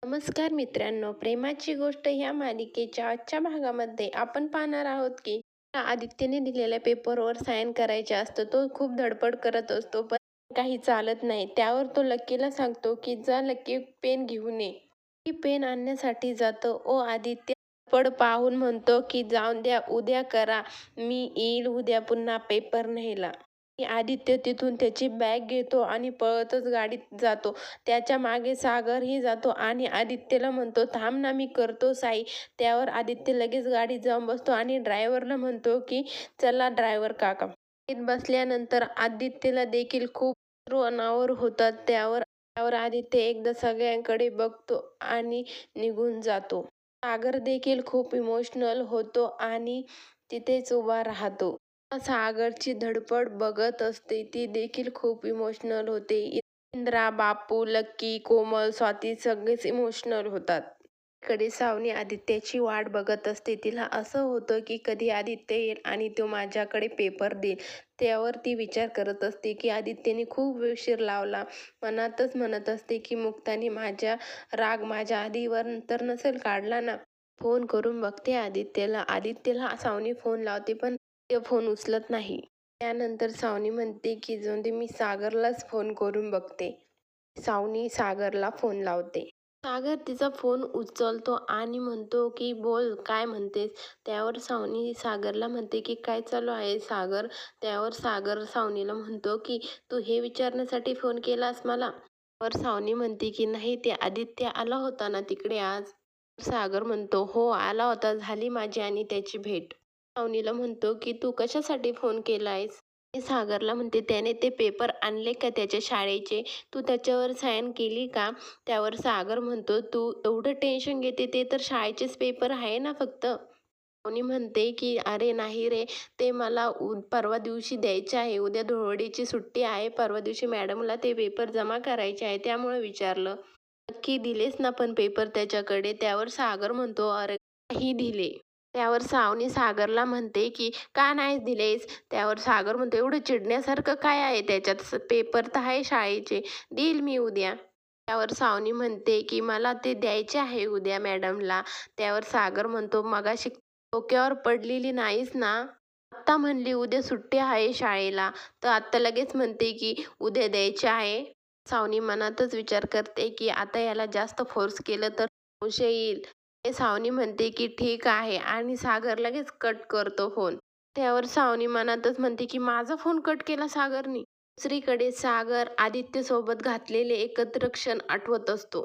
नमस्कार मित्रांनो, प्रेमाची गोष्ट ह्या मालिकेच्या आजच्या भागामध्ये आपण पाहणार आहोत की आदित्यने दिलेल्या पेपरवर साइन करायचे असतं. तो खूप धडपड करत असतो, पण काही चालत नाही. त्यावर तो लक्कीला सांगतो की जा लक्की, पेन घेऊन ये. ती पेन आणण्यासाठी जातो. आदित्य धडपड पाहून म्हणतो की जाऊन द्या, उद्या करा, मी येईल उद्या पुन्हा पेपर न्यायला. आणि आदित्य तिथून त्याची बॅग घेतो आणि पळतच गाडीत जातो. त्याच्या मागे सागरही जातो आणि आदित्यला म्हणतो, थांब ना, मी करतो साई. त्यावर आदित्य लगेच गाडीत जाऊन बसतो आणि ड्रायव्हरला म्हणतो की चला ड्रायव्हर काका. गाडीत बसल्यानंतर आदित्यला देखील खूप अश्रू अनावर होतात. त्यावर त्यावर आदित्य एकदा सगळ्यांकडे बघतो आणि निघून जातो. सागर देखील खूप इमोशनल होतो आणि तिथेच उभा राहतो. सागरची धडपड बघत असते. ती देखील खूप इमोशनल होते. इंद्रा, बापू, लक्की, कोमल, स्वाती सगळेच इमोशनल होतात. इकडे सावनी आदित्याची वाट बघत असते. तिला असं होतं की कधी आदित्य येईल आणि तो माझ्याकडे पेपर देईल. त्यावर ती विचार करत असते की आदित्यने खूप उशीर लावला. मनातच म्हणत असते की मुक्ताने माझ्या राग माझ्या आधीवर तर नसेल काढला ना. फोन करून बघते आदित्यला. आदित्यला सावनी फोन लावते, पण ते फोन उचलत नाही. त्यानंतर सावनी म्हणते की जाऊन दे, मी सागरलाच फोन करून बघते. सावनी सागरला फोन लावते. सागर तिचा फोन उचलतो आणि म्हणतो की बोल, काय म्हणतेस? त्यावर सावनी सागरला म्हणते की काय चालू आहे सागर? त्यावर सागर सावनीला म्हणतो की तू हे विचारण्यासाठी फोन केलास मला? त्यावर सावनी म्हणते की नाही, ते आदित्य आला होता ना तिकडे आज? सागर म्हणतो हो आला होता, झाली माझी आणि त्याची भेट. सावनीला म्हणतो की तू कशासाठी फोन केलायस? ते सागरला म्हणते त्याने ते पेपर आणले का त्याच्या शाळेचे? तू त्याच्यावर साइन केली का? त्यावर सागर म्हणतो तू एवढं टेन्शन घेते, ते तर शाळेचेच पेपर आहे ना फक्त. कोणी म्हणते की अरे नाही रे, ते मला परवा दिवशी द्यायचे आहे. उद्या धुळवडीची सुट्टी आहे. परवा दिवशी मॅडमला ते पेपर जमा करायचे आहे, त्यामुळे विचारलं. नक्की दिलेस ना पण पेपर त्याच्याकडे? त्यावर सागर म्हणतो अरे नाही दिले. त्यावर सावनी सागरला म्हणते की का नाही दिलेस? त्यावर सागर म्हणतो एवढं चिडण्यासारखं काय आहे त्याच्यात? पेपर तर आहे शाळेचे, देईल मी उद्या. त्यावर सावनी म्हणते की मला ते द्यायचे आहे उद्या मॅडमला. त्यावर सागर म्हणतो मगाशी डोक्यावर पडलेली नाहीस ना? आत्ता म्हणली उद्या सुट्टी आहे शाळेला, तर आत्ता लगेच म्हणते की उद्या द्यायचे आहे. सावनी मनातच विचार करते की आता याला जास्त फोर्स केलं तर संशय येईल. ते सावनी म्हणते की ठीक आहे आणि सागर लगेच कट करतो फोन. त्यावर सावनी मनातच म्हणते की माझा फोन कट केला सागरनी. दुसरीकडे सागर आदित्य सोबत घातलेले एकत्र क्षण आठवत असतो.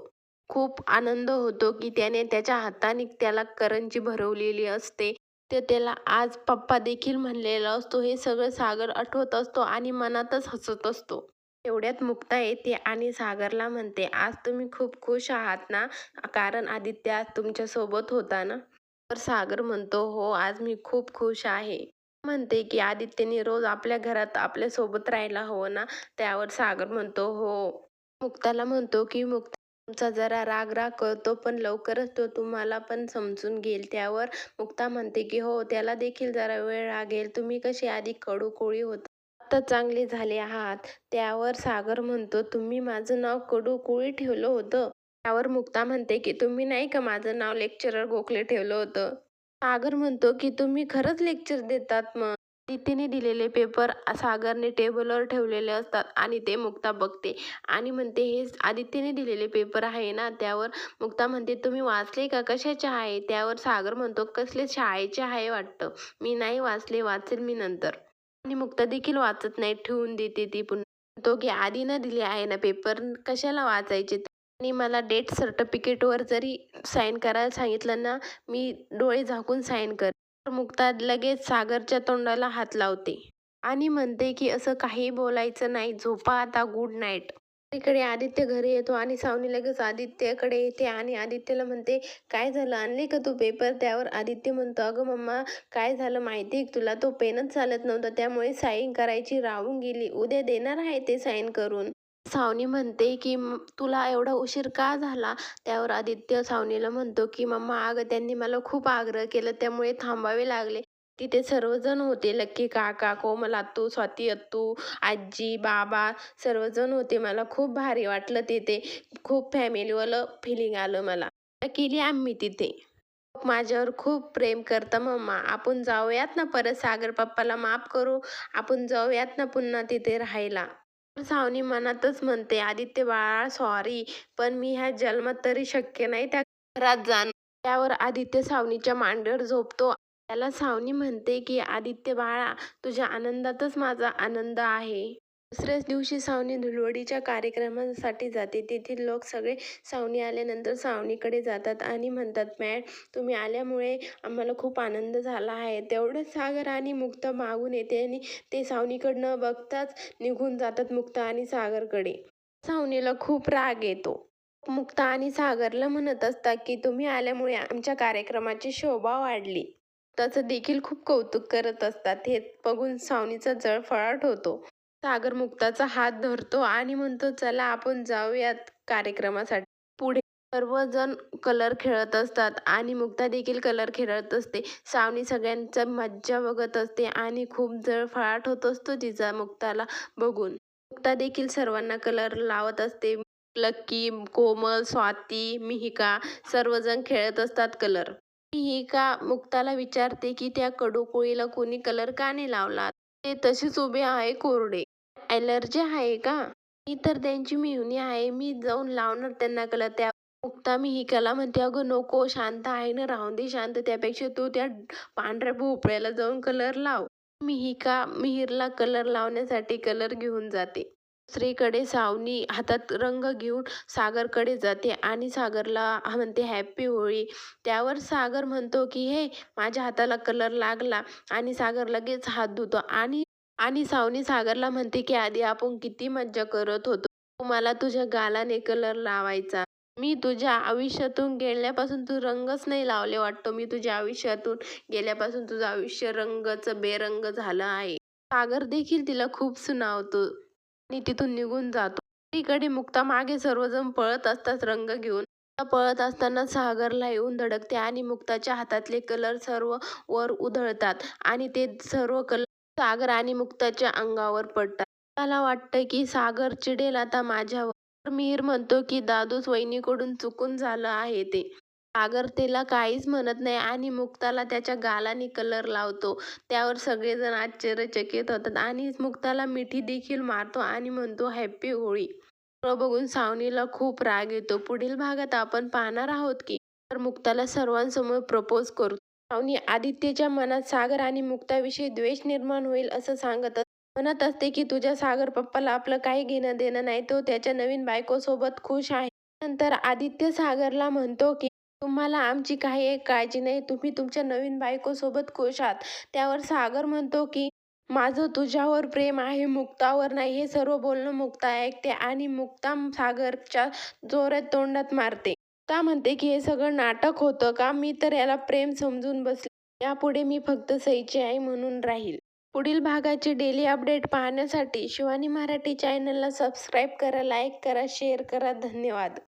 खूप आनंद होतो की त्याने त्याच्या हाताने त्याला करंजी भरवलेली असते. ते त्याला आज पप्पा देखील म्हणलेला असतो. हे सगळं सागर आठवत असतो आणि मनातच हसत असतो. एवढ्यात मुक्ता येते आणि सागरला म्हणते आज तुम्ही खूप खुश आहात ना, कारण आदित्य आज तुमच्या सोबत होता ना? तर सागर म्हणतो हो, आज मी खूप खुश आहे. म्हणते की आदित्यने रोज आपल्या घरात आपल्या सोबत राहायला हवं ना? त्यावर सागर म्हणतो हो. मुक्ताला म्हणतो की मुक्ता, तुमचा जरा राग राग करतो, पण लवकरच तो तुम्हाला पण समजून घेईल. त्यावर मुक्ता म्हणते की हो, त्याला देखील जरा वेळ लागेल. तुम्ही कशी आधी कडूकोळी होता, आता चांगले झाले आहात. त्यावर सागर म्हणतो तुम्ही माझं नाव कडूकुळी ठेवलं होतं? त्यावर मुक्ता म्हणते की तुम्ही नाही का माझं नाव लेक्चरर गोखले ठेवलं होतं? सागर म्हणतो की तुम्ही खरंच लेक्चर देतात मग? आदित्यने दिलेले पेपर सागरने टेबलवर ठेवलेले असतात आणि ते मुक्ता बघते आणि म्हणते हे आदित्यने दिलेले पेपर आहे ना? त्यावर मुक्ता म्हणते तुम्ही वाचले का? कशाचे आहे? त्यावर सागर म्हणतो कसले शाळेचे आहे वाटतं. मी नाही वाचले, वाचेल मी नंतर. आणि मुक्ता देखील वाचत नाही, ठेवून देते ती पुन्हा. म्हणतो की आधी न दिले आहे ना पेपर, कशाला वाचायचे? आणि मला डेथ सर्टिफिकेटवर जरी साईन करायला सांगितलं ना, मी डोळे झाकून साईन कर. तर मुक्ता लगेच सागरच्या तोंडाला हात लावते आणि म्हणते की असं काही बोलायचं नाही, झोपा आता, गुड नाईट. इकडे आदित्य घरी येतो आणि सावनी लगेच आदित्यकडे येते आणि आदित्यला म्हणते काय झालं, आणले का तू पेपर? त्यावर आदित्य म्हणतो अगं मम्मा, काय झालं माहिती आहे तुला, तो पेनच चालत नव्हता, त्यामुळे साईन करायची राहून गेली, उद्या देणार आहे ते साईन करून. सावनी म्हणते की तुला एवढा उशीर का झाला? त्यावर आदित्य सावनीला म्हणतो की मम्मा अगं त्यांनी मला खूप आग्रह केला, त्यामुळे थांबावे लागले. तिथे सर्वजण होते. लक्की काका, कोमल आत्तू, स्वाती आत्तू, आजी, बाबा सर्वजण होते. मला खूप भारी वाटलं तिथे. खूप फॅमिलीवालं फिलिंग आलं मला. केली आम्ही तिथे. माझ्यावर खूप प्रेम करतं मम्मा. आपण जाऊयात ना परत सागर पप्पाला माफ करू. आपण जाऊयात ना पुन्हा तिथे राहायला. सावनी मनातच म्हणते, "आदित्य बाळा सॉरी, पण मी ह्या जन्मात तरी शक्य नाही त्या घरात जाणं." त्यावर आदित्य सावनीच्या मांडीवर झोपतो. त्याला सावनी म्हणते, की "आदित्य बाळा, तुझ्या आनंदातच माझा आनंद आहे." दुसऱ्याच दिवशी सावनी धुलवडीच्या कार्यक्रमासाठी जाते. तेथील लोक सगळे सावनी आल्यानंतर सावनीकडे जातात आणि म्हणतात, "मॅड, तुम्ही आल्यामुळे आम्हाला खूप आनंद झाला आहे." तेवढंच सागर आणि मुक्ता मागून येते आणि ते सावनीकडनं बघताच निघून जातात मुक्ता आणि सागरकडे. सावनीला खूप राग येतो. मुक्ता आणि सागरला म्हणत असतात, की "तुम्ही आल्यामुळे आमच्या कार्यक्रमाची शोभा वाढली." त्याचं देखील खूप कौतुक करत असतात. हे बघून सावनीचा जळफळाट होतो. सागर मुक्ताचा हात धरतो आणि म्हणतो, "चला आपण जाऊयात कार्यक्रमासाठी." पुढे सर्वजण कलर खेळत असतात आणि मुक्ता देखील कलर खेळत असते. सावनी सगळ्यांचा मज्जा बघत असते आणि खूप जळफळाट होत असतो तिचा मुक्ताला बघून. मुक्ता देखील सर्वांना कलर लावत असते. लक्की, कोमल, स्वाती, मिहिका सर्वजण खेळत असतात कलर. मिहिका मुक्ताला विचारते, की "त्या कडूकोळीला कोणी कलर का नाही लावला? ते तसेच उभे आहे कोरडे." ॲलर्जी आहे का? मी तर त्यांची मेहुणी आहे. मी जाऊन लावणार त्यांना कलर. त्या मुक्ता मिहिकाला म्हणते, "अगं नको, शांत आहे ना, राहून दे शांत. त्यापेक्षा तू त्या पांढऱ्या भोपळ्याला जाऊन कलर लाव." मिहिका मिहिरला कलर लावण्यासाठी कलर घेऊन जाते. दुसरीकडे सावनी हातात रंग घेऊन सागरकडे जाते आणि सागरला म्हणते, "हॅपी होळी." त्यावर सागर म्हणतो, की "हे, माझ्या हाताला कलर लागला." आणि सागर लगेच हात धुतो आणि आणि सावनी सागरला म्हणते, की "आधी आपण किती मज्जा करत होतो. तू मला तुझ्या गालाने कलर लावायचा. मी तुझ्या आयुष्यातून गेल्यापासून तू रंगच नाही लावले वाटतं. मी तुझ्या आयुष्यातून गेल्यापासून तुझं आयुष्य रंगाचं बेरंग झालं आहे." सागर देखील तिला खूप सुनावतो आणि तिथून निघून जातो. दुसरीकडे मुक्ता मागे सर्वजण पळत असतात रंग घेऊन. मुक्ता पळत असताना सागरला येऊन धडकते आणि मुक्ताच्या हातातले कलर सर्व वर उधळतात आणि ते सर्व कलर सागर आणि मुक्ताच्या अंगावर पडतात. मला वाटतं की सागर चिडेल आता माझ्यावर. तर मिहीर म्हणतो की दादूस वहिनीकडून चुकून झालं आहे ते. सागर त्याला काहीच म्हणत नाही आणि मुक्ताला त्याच्या गालाने कलर लावतो. त्यावर सगळेजण आश्चर्यचकित होतात आणि मुक्ताला मिठी देखील मारतो आणि म्हणतो, "हॅपी होळी." सगळं बघून सावनीला खूप राग येतो. पुढील भागात आपण पाहणार आहोत की तर मुक्ताला सर्वांसमोर प्रपोज करतो. सावनी आदित्यच्या मनात सागर आणि मुक्ताविषयी द्वेष निर्माण होईल असं म्हणत असते की तुझ्या सागर पप्पाला आपलं काही घेणं देणं नाही. तो त्याच्या नवीन बायकोसोबत खुश आहे. नंतर आदित्य सागरला म्हणतो की तुम्हाला आमची काही एक काळजी नाही. तुम्ही तुमच्या नवीन बायकोसोबत खुश आहात. त्यावर सागर म्हणतो की माझं तुझ्यावर प्रेम आहे, मुक्तावर नाही. हे सर्व बोलणं मुक्ता ऐकते आणि मुक्ता सागरच्या जोरात तोंडात मारते. मुक्ता म्हणते की हे सगळं नाटक होतं का? मी तर याला प्रेम समजून बसले. यापुढे मी फक्त सईची आई म्हणून राहील. पुढील भागाचे डेली अपडेट पाहण्यासाठी शिवानी मराठी चॅनलला सबस्क्राईब करा, लाईक करा, शेअर करा. धन्यवाद.